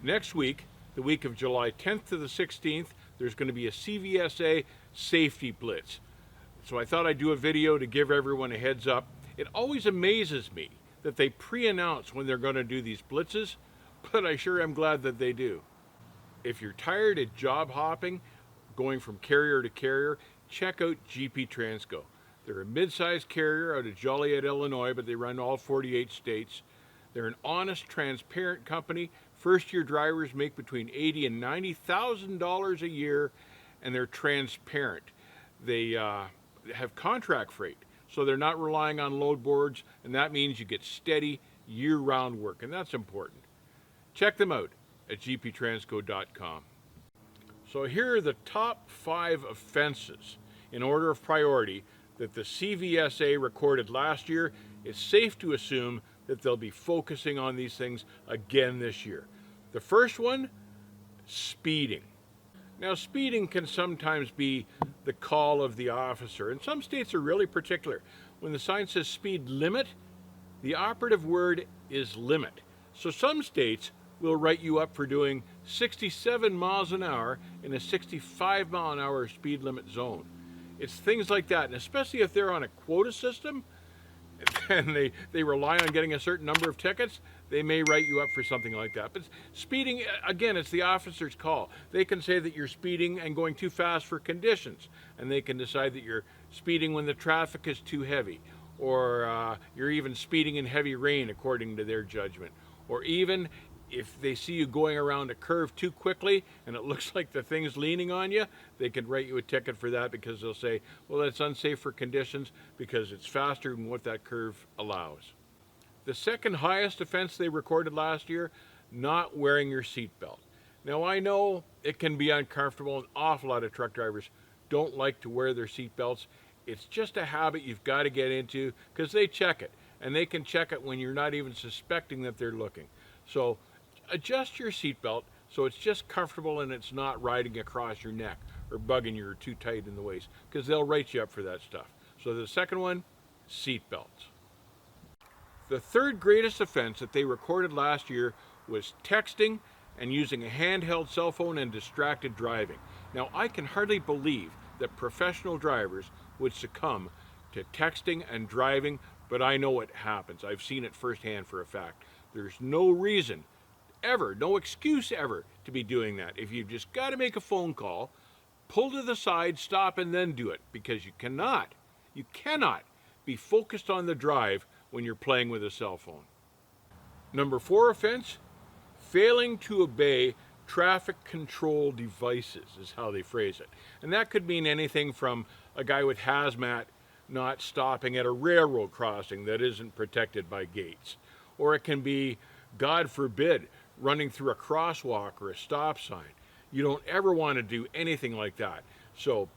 Next week, the week of July 10th to the 16th, there's going to be a CVSA safety blitz. So I thought I'd do a video to give everyone a heads up. It always amazes me that they pre-announce when they're going to do these blitzes, but I sure am glad that they do. If you're tired of job hopping, going from carrier to carrier, check out GPTransco. They're a mid-sized carrier out of Joliet, Illinois, but they run all 48 states. They're an honest, transparent company. First-year drivers make between $80,000 and $90,000 a year, and they're transparent. They have contract freight, so they're not relying on load boards, and that means you get steady, year-round work, and that's important. Check them out at GPTransco.com. So here are the top 5 offenses in order of priority that the CVSA recorded last year. It's safe to assume that they'll be focusing on these things again this year. The first one, speeding. Now, speeding can sometimes be the call of the officer, and some states are really particular. When the sign says speed limit, the operative word is limit. So some states will write you up for doing 67 miles an hour in a 65 mile an hour speed limit zone. It's things like that, and especially if they're on a quota system and they rely on getting a certain number of tickets, they may write you up for something like that. But speeding, again, it's the officer's call. They can say that you're speeding and going too fast for conditions, and they can decide that you're speeding when the traffic is too heavy, or you're even speeding in heavy rain according to their judgment, or even if they see you going around a curve too quickly and it looks like the thing's leaning on you, they could write you a ticket for that because they'll say, well, that's unsafe for conditions because it's faster than what that curve allows. The second highest offense they recorded last year, not wearing your seatbelt. Now, I know it can be uncomfortable. An awful lot of truck drivers don't like to wear their seatbelts. It's just a habit you've got to get into because they check it, and they can check it when you're not even suspecting that they're looking. So adjust your seatbelt so it's just comfortable and it's not riding across your neck or bugging you or too tight in the waist, because they'll write you up for that stuff. So the second one, seatbelts. The third greatest offense that they recorded last year was texting and using a handheld cell phone and distracted driving. Now, I can hardly believe that professional drivers would succumb to texting and driving, but I know it happens. I've seen it firsthand for a fact. There's no reason ever, no excuse ever to be doing that. If you've just got to make a phone call, pull to the side, stop, and then do it, because you cannot be focused on the drive when you're playing with a cell phone. Number 4 offense, failing to obey traffic control devices is how they phrase it. And that could mean anything from a guy with hazmat not stopping at a railroad crossing that isn't protected by gates. Or it can be, God forbid, running through a crosswalk or a stop sign. You don't ever want to do anything like that. So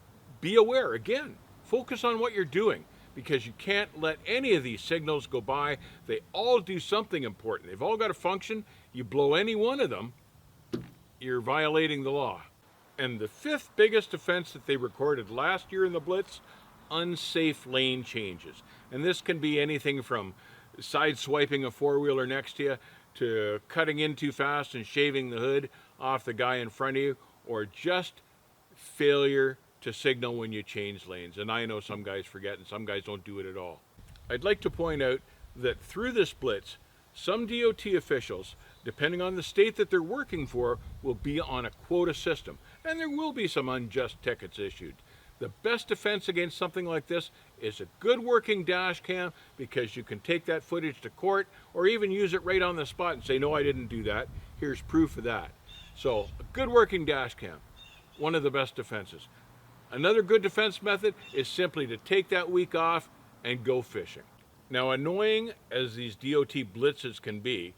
be aware, again, focus on what you're doing, because you can't let any of these signals go by. They all do something important. They've all got a function. You blow any one of them, you're violating the law. And the 5th biggest offense that they recorded last year in the Blitz, unsafe lane changes. And this can be anything from side swiping a four-wheeler next to you, to cutting in too fast and shaving the hood off the guy in front of you, or just failure to signal when you change lanes. And I know some guys forget and some guys don't do it at all. I'd like to point out that through this Blitz, some DOT officials, depending on the state that they're working for, will be on a quota system, and there will be some unjust tickets issued. The best defense against something like this is a good working dash cam, because you can take that footage to court or even use it right on the spot and say, no, I didn't do that. Here's proof of that. So a good working dash cam, one of the best defenses. Another good defense method is simply to take that week off and go fishing. Now, annoying as these DOT blitzes can be,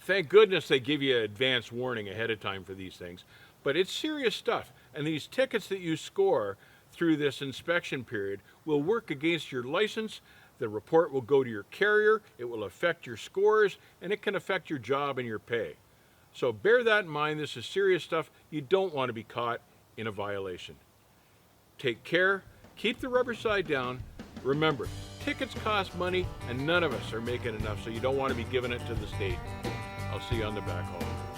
thank goodness they give you advance warning ahead of time for these things, but it's serious stuff. And these tickets that you score through this inspection period will work against your license. The report will go to your carrier, it will affect your scores, and it can affect your job and your pay. So bear that in mind. This is serious stuff. You don't want to be caught in a violation. Take care, keep the rubber side down. Remember, tickets cost money and none of us are making enough, so you don't want to be giving it to the state. I'll see you on the back hauler.